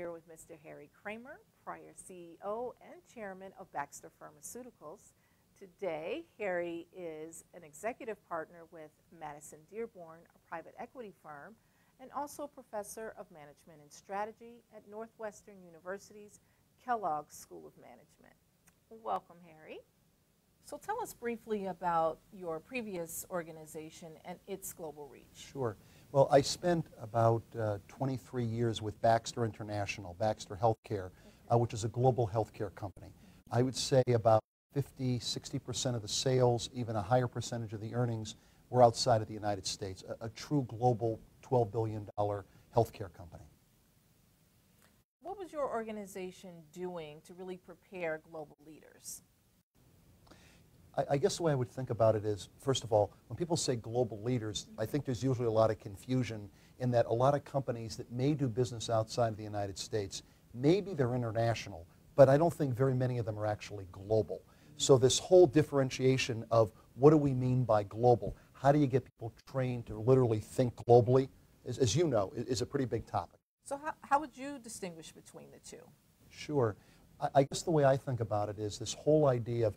here with Mr. Harry Kramer, prior CEO and Chairman of Baxter Pharmaceuticals. Today, Harry is an executive partner with Madison Dearborn, a private equity firm, and also Professor of Management and Strategy at Northwestern University's Kellogg School of Management. Welcome, Harry. So tell us briefly about your previous organization and its global reach. Sure. Well, I spent about 23 years with Baxter International, Baxter Healthcare, which is a global healthcare company. I would say about 50–60% of the sales, even a higher percentage of the earnings, were outside of the United States, a true global $12 billion healthcare company. What was your organization doing to really prepare global leaders? I guess the way I would think about it is, first of all, when people say global leaders, I think there's usually a lot of confusion in that a lot of companies that may do business outside of the United States, maybe they're international, but I don't think very many of them are actually global. So this whole differentiation of what do we mean by global, how do you get people trained to literally think globally, as you know, is a pretty big topic. So how would you distinguish between the two? Sure. I guess the way I think about it is this whole idea of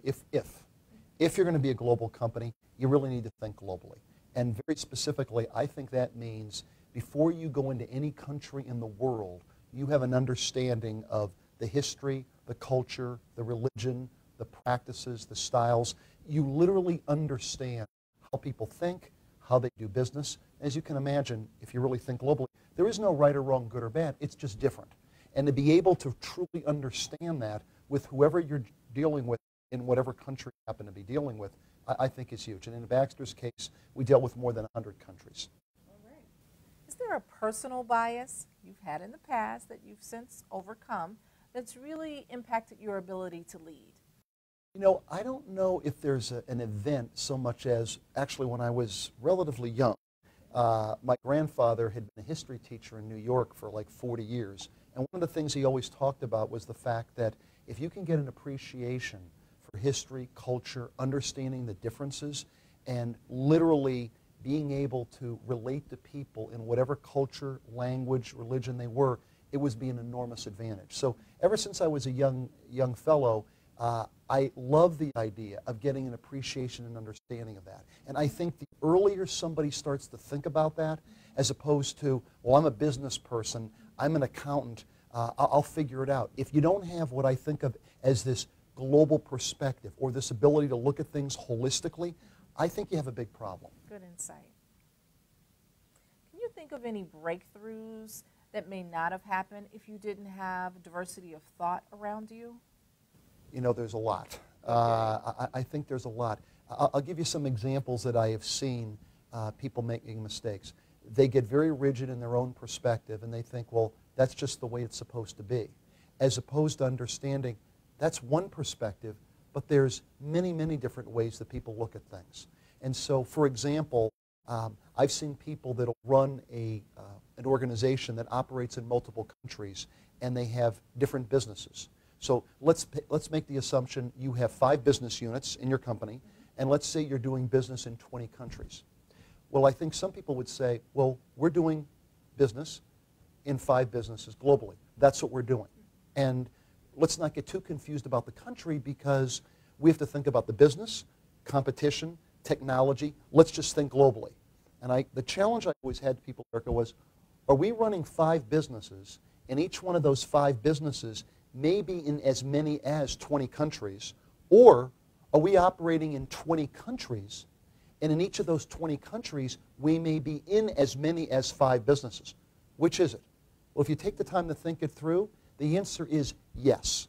if you're going to be a global company, you really need to think globally. And very specifically, I think that means before you go into any country in the world, you have an understanding of the history, the culture, the religion, the practices, the styles. You literally understand how people think, how they do business. As you can imagine, if you really think globally, there is no right or wrong, good or bad. It's just different. And to be able to truly understand that with whoever you're dealing with in whatever country you happen to be dealing with, I think is huge. And in Baxter's case, we dealt with more than 100 countries. All right. Is there a personal bias you've had in the past that you've since overcome that's really impacted your ability to lead? You know, I don't know if there's an event so much as actually when I was relatively young. My grandfather had been a history teacher in New York for like 40 years. And one of the things he always talked about was the fact that if you can get an appreciation for history, culture, understanding the differences, and literally being able to relate to people in whatever culture, language, religion they were, it was be an enormous advantage. So ever since I was a young fellow, I love the idea of getting an appreciation and understanding of that. And I think the earlier somebody starts to think about that, as opposed to, well, I'm a business person, I'm an accountant, I'll figure it out. If you don't have what I think of as this global perspective or this ability to look at things holistically, I think you have a big problem. Good insight. Can you think of any breakthroughs that may not have happened if you didn't have diversity of thought around you? You know, there's a lot. I think there's a lot. I'll give you some examples that I have seen people making mistakes. They get very rigid in their own perspective and they think, well, that's just the way it's supposed to be. As opposed to understanding that's one perspective, but there's many, many different ways that people look at things. And so, for example, I've seen people that will run an organization that operates in multiple countries and they have different businesses. So let's make the assumption you have 5 business units in your company, and let's say you're doing business in 20 countries. Well, I think some people would say, well, we're doing business in 5 businesses globally. That's what we're doing. And let's not get too confused about the country because we have to think about the business, competition, technology. Let's just think globally. And the challenge I always had to people, Erica, was, are we running 5 businesses, and each one of those 5 businesses maybe in as many as 20 countries, or are we operating in 20 countries, and in each of those 20 countries, we may be in as many as 5 businesses? Which is it? Well, if you take the time to think it through, the answer is yes.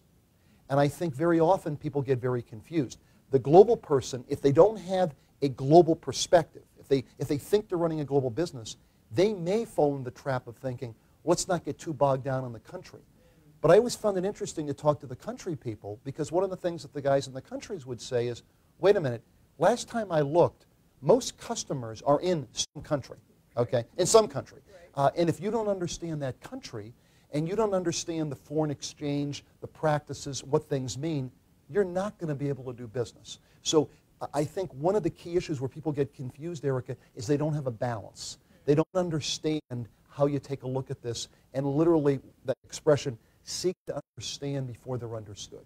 And I think very often people get very confused. The global person, if they don't have a global perspective, if they think they're running a global business, they may fall in the trap of thinking, let's not get too bogged down on the country. But I always found it interesting to talk to the country people because one of the things that the guys in the countries would say is, wait a minute, last time I looked, most customers are in some country, okay, in some country. And if you don't understand that country and you don't understand the foreign exchange, the practices, what things mean, you're not going to be able to do business. So I think one of the key issues where people get confused, Erica, is they don't have a balance. They don't understand how you take a look at this, and literally, that expression, seek to understand before they're understood.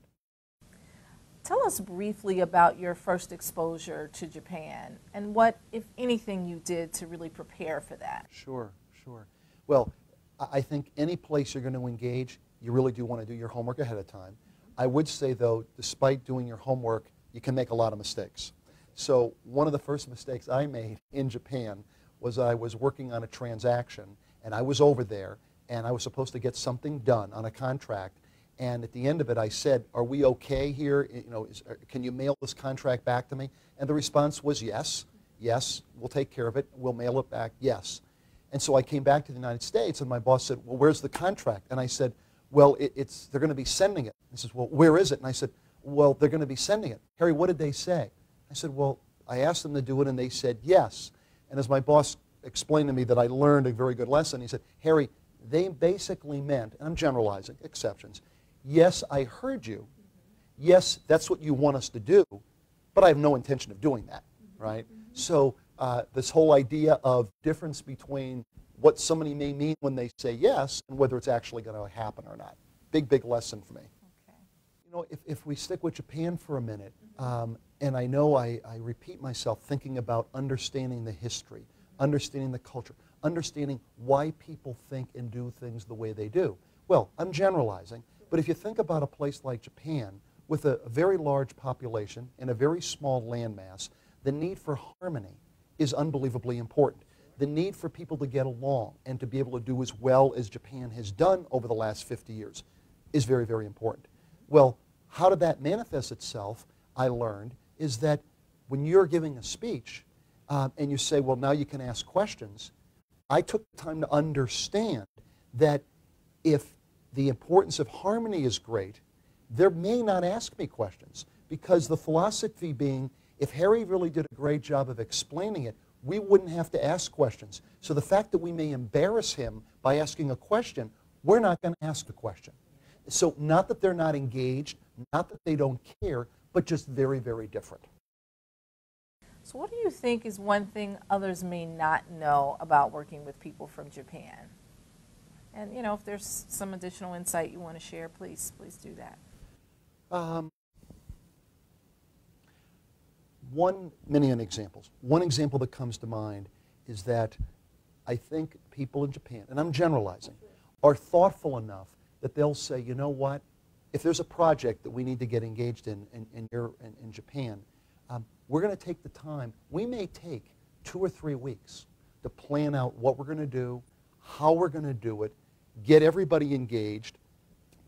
Tell us briefly about your first exposure to Japan and what, if anything, you did to really prepare for that. Sure, sure. Well, I think any place you're going to engage, you really do want to do your homework ahead of time. I would say, though, despite doing your homework, you can make a lot of mistakes. So one of the first mistakes I made in Japan was I was working on a transaction, and I was over there, and I was supposed to get something done on a contract. And at the end of it, I said, "Are we okay here? You know, can you mail this contract back to me?" And the response was yes. Yes, we'll take care of it. We'll mail it back. Yes. And so I came back to the United States, and my boss said, "Well, where's the contract?" And I said, "Well, they're going to be sending it." He says, "Well, where is it?" And I said, "Well, they're going to be sending it." "Harry, what did they say?" I said, "Well, I asked them to do it, and they said yes." And as my boss explained to me that I learned a very good lesson, he said, "Harry, they basically meant," and I'm generalizing, exceptions, "yes, I heard you. Yes, that's what you want us to do, but I have no intention of doing that," right? So this whole idea of difference between what somebody may mean when they say yes and whether it's actually going to happen or not. Big, big lesson for me. Okay. You know, if we stick with Japan for a minute, and I know I repeat myself thinking about understanding the history, understanding the culture, understanding why people think and do things the way they do. Well, I'm generalizing, but if you think about a place like Japan with a very large population and a very small landmass, the need for harmony is unbelievably important. The need for people to get along and to be able to do as well as Japan has done over the last 50 years is very, very important. Well, how did that manifest itself, I learned, is that when you're giving a speech and you say, well, now you can ask questions, I took the time to understand that if the importance of harmony is great, they may not ask me questions, because the philosophy being, if Harry really did a great job of explaining it, we wouldn't have to ask questions. So the fact that we may embarrass him by asking a question, we're not going to ask the question. So not that they're not engaged, not that they don't care, but just very, very different. So what do you think is one thing others may not know about working with people from Japan? And, you know, if there's some additional insight you want to share, please do that. Many examples. One example that comes to mind is that I think people in Japan, and I'm generalizing, are thoughtful enough that they'll say, you know what, if there's a project that we need to get engaged in Japan, we're going to take the time. We may take 2 or 3 weeks to plan out what we're going to do, how we're going to do it, get everybody engaged,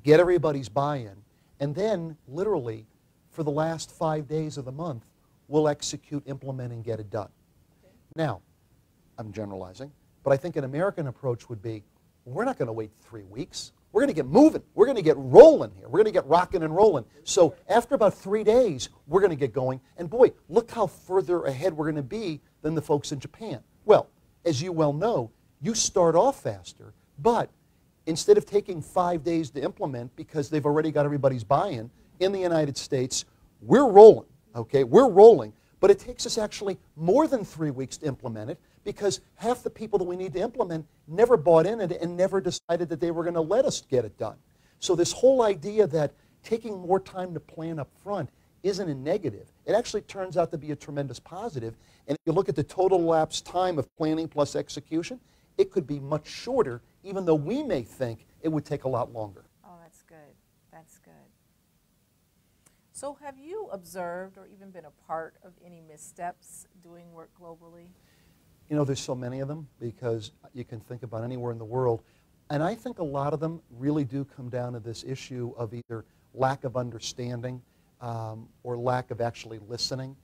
get everybody's buy-in, and then literally for the last 5 days of the month, we'll execute, implement, and get it done. Okay. Now, I'm generalizing, but I think an American approach would be, we're not going to wait 3 weeks. We're going to get moving. We're going to get rolling here. We're going to get rocking and rolling. So after about 3 days, we're going to get going. And boy, look how further ahead we're going to be than the folks in Japan. Well, as you well know, you start off faster, but instead of taking 5 days to implement because they've already got everybody's buy-in, in the United States, we're rolling. Okay, we're rolling, but it takes us actually more than 3 weeks to implement it, because half the people that we need to implement never bought in it and never decided that they were going to let us get it done. So this whole idea that taking more time to plan up front isn't a negative. It actually turns out to be a tremendous positive. And if you look at the total elapsed time of planning plus execution, it could be much shorter, even though we may think it would take a lot longer. Oh, that's good. That's good. So have you observed or even been a part of any missteps doing work globally? You know, there's so many of them, because you can think about anywhere in the world. And I think a lot of them really do come down to this issue of either lack of understanding or lack of actually listening.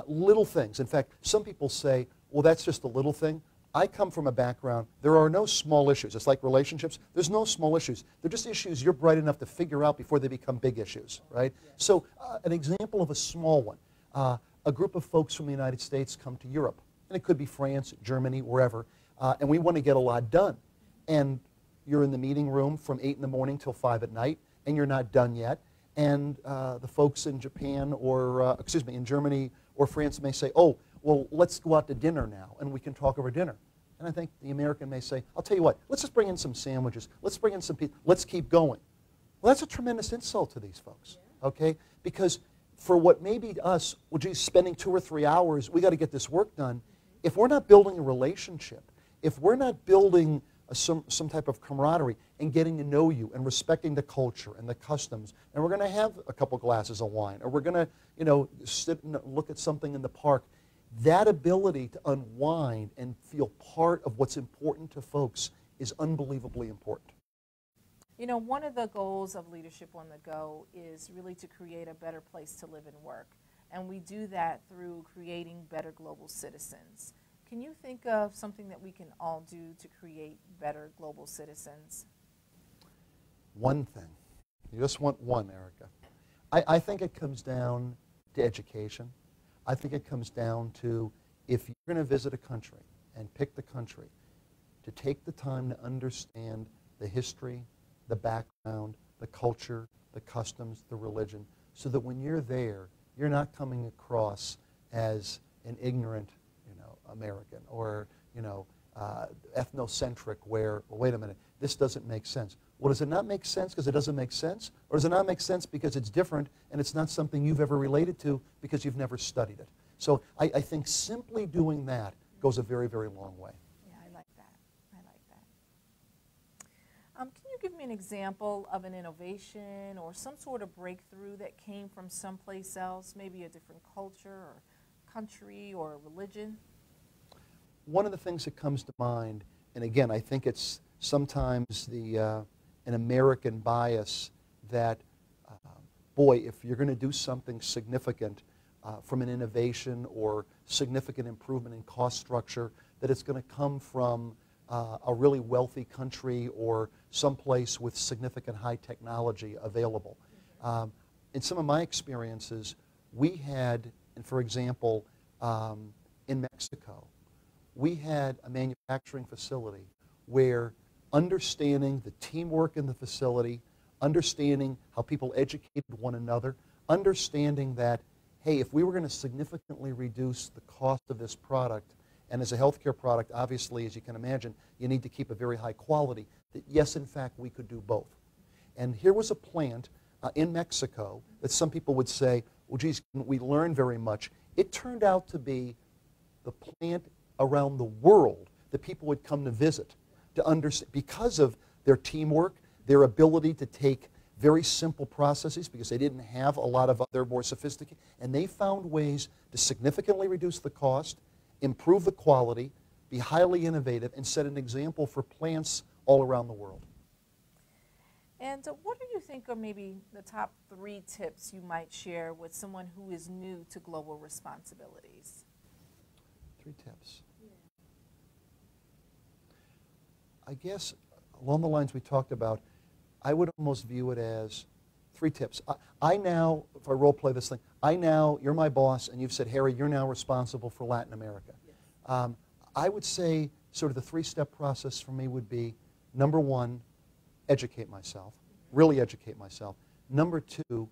Little things. In fact, some people say, well, that's just a little thing. I come from a background, there are no small issues. It's like relationships. There's no small issues. They're just issues you're bright enough to figure out before they become big issues, right? So an example of a small one, a group of folks from the United States come to Europe, and it could be France, Germany, wherever, and we want to get a lot done. And you're in the meeting room from 8 in the morning till 5 at night, and you're not done yet. And the folks in Japan or, in Germany or France may say, oh, well, let's go out to dinner now, and we can talk over dinner. And I think the American may say, I'll tell you what, let's just bring in some sandwiches. Let's bring in some pizza. Let's keep going. Well, that's a tremendous insult to these folks, okay? Because for what may be us, well, geez, spending 2 or 3 hours, we got to get this work done. If we're not building a relationship, if we're not building some type of camaraderie and getting to know you and respecting the culture and the customs, and we're going to have a couple glasses of wine, or we're going to, sit and look at something in the park, that ability to unwind and feel part of what's important to folks is unbelievably important. One of the goals of Leadership on the Go is really to create a better place to live and work. And we do that through creating better global citizens. Can you think of something that we can all do to create better global citizens? One thing. You just want one, Erica. I think it comes down to education. I think it comes down to, if you're going to visit a country and pick the country, to take the time to understand the history, the background, the culture, the customs, the religion, so that when you're there, you're not coming across as an ignorant, American, or, ethnocentric, where, well, wait a minute, this doesn't make sense. Well, does it not make sense because it doesn't make sense? Or does it not make sense because it's different and it's not something you've ever related to because you've never studied it? So I think simply doing that goes a very, very long way. Yeah, I like that. Can you give me an example of an innovation or some sort of breakthrough that came from someplace else, maybe a different culture or country or religion? One of the things that comes to mind, and again, I think it's sometimes an American bias that, boy, if you're going to do something significant from an innovation or significant improvement in cost structure, that it's going to come from a really wealthy country or someplace with significant high technology available. In some of my experiences, we had, and for example, in Mexico, we had a manufacturing facility where understanding the teamwork in the facility, understanding how people educated one another, understanding that, hey, if we were going to significantly reduce the cost of this product, and as a healthcare product, obviously, as you can imagine, you need to keep a very high quality, that yes, in fact, we could do both. And here was a plant in Mexico that some people would say, well, geez, we learned very much. It turned out to be the plant around the world that people would come to visit to understand, because of their teamwork, their ability to take very simple processes, because they didn't have a lot of other more sophisticated, and they found ways to significantly reduce the cost, improve the quality, be highly innovative, and set an example for plants all around the world. And what do you think are maybe the top 3 tips you might share with someone who is new to global responsibilities? 3 tips. I guess along the lines we talked about, I would almost view it as 3 tips. I now, if I role play this thing, you're my boss and you've said, Harry, you're now responsible for Latin America. Yes. I would say sort of the 3-step process for me would be, number 1, educate myself, really educate myself. Number 2,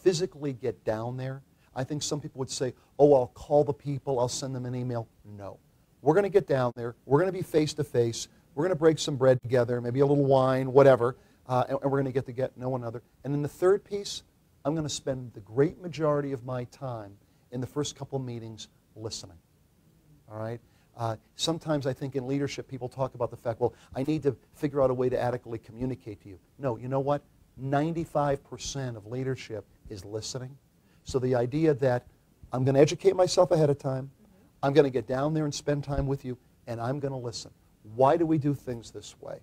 physically get down there. I think some people would say, oh, I'll call the people, I'll send them an email. No. We're going to get down there. We're going to be face-to-face. We're going to break some bread together, maybe a little wine, whatever, and we're going to get to know one another. And then the 3rd piece, I'm going to spend the great majority of my time in the first couple of meetings listening. All right? Sometimes I think in leadership people talk about the fact, well, I need to figure out a way to adequately communicate to you. No, you know what? 95% of leadership is listening. So the idea that I'm going to educate myself ahead of time, I'm going to get down there and spend time with you, and I'm going to listen. Why do we do things this way?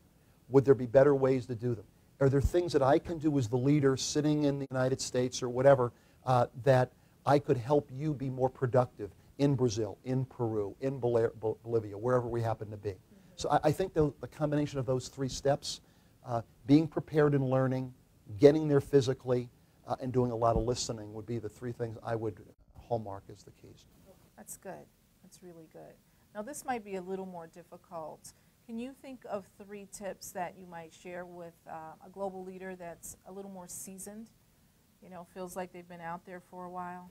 Would there be better ways to do them? Are there things that I can do as the leader sitting in the United States or whatever that I could help you be more productive in Brazil, in Peru, in Bolivia, wherever we happen to be? So I think the combination of those 3 steps, being prepared and learning, getting there physically, and doing a lot of listening would be the 3 things I would hallmark as the keys. That's good. That's really good. Now, this might be a little more difficult. Can you think of 3 tips that you might share with a global leader that's a little more seasoned, feels like they've been out there for a while?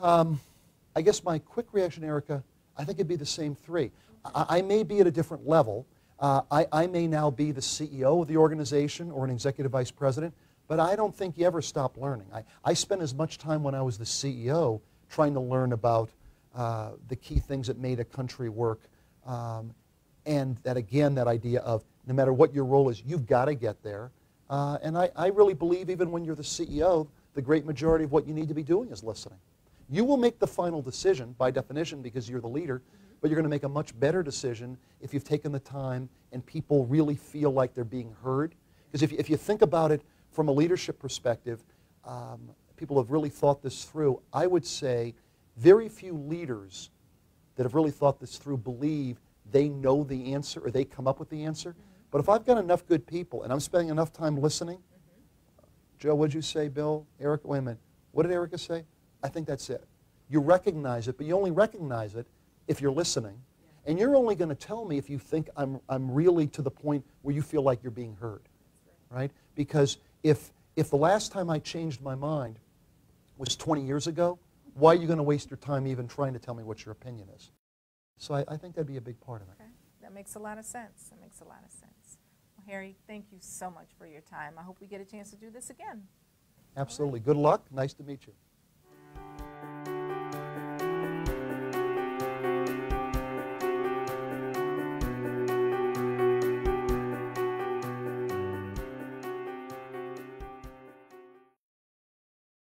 I guess my quick reaction, Erica, I think it'd be the same 3. I may be at a different level. I may now be the CEO of the organization or an executive vice president, but I don't think you ever stop learning. I spent as much time when I was the CEO trying to learn about the key things that made a country work. And that, again, that idea of no matter what your role is, you've got to get there. And I really believe even when you're the CEO, the great majority of what you need to be doing is listening. You will make the final decision by definition because you're the leader, but you're going to make a much better decision if you've taken the time and people really feel like they're being heard. Because if you think about it from a leadership perspective, people have really thought this through. I would say very few leaders that have really thought this through believe they know the answer or they come up with the answer. But if I've got enough good people and I'm spending enough time listening, Joe, what'd you say, Bill? Erica, wait a minute. What did Erica say? I think that's it. You recognize it, but you only recognize it if you're listening. And you're only going to tell me if you think I'm really to the point where you feel like you're being heard. Right? Because if the last time I changed my mind was 20 years ago, why are you going to waste your time even trying to tell me what your opinion is? So I think that'd be a big part of it. Okay. That makes a lot of sense. That makes a lot of sense. Well, Harry, thank you so much for your time. I hope we get a chance to do this again. Absolutely. Good luck. Nice to meet you.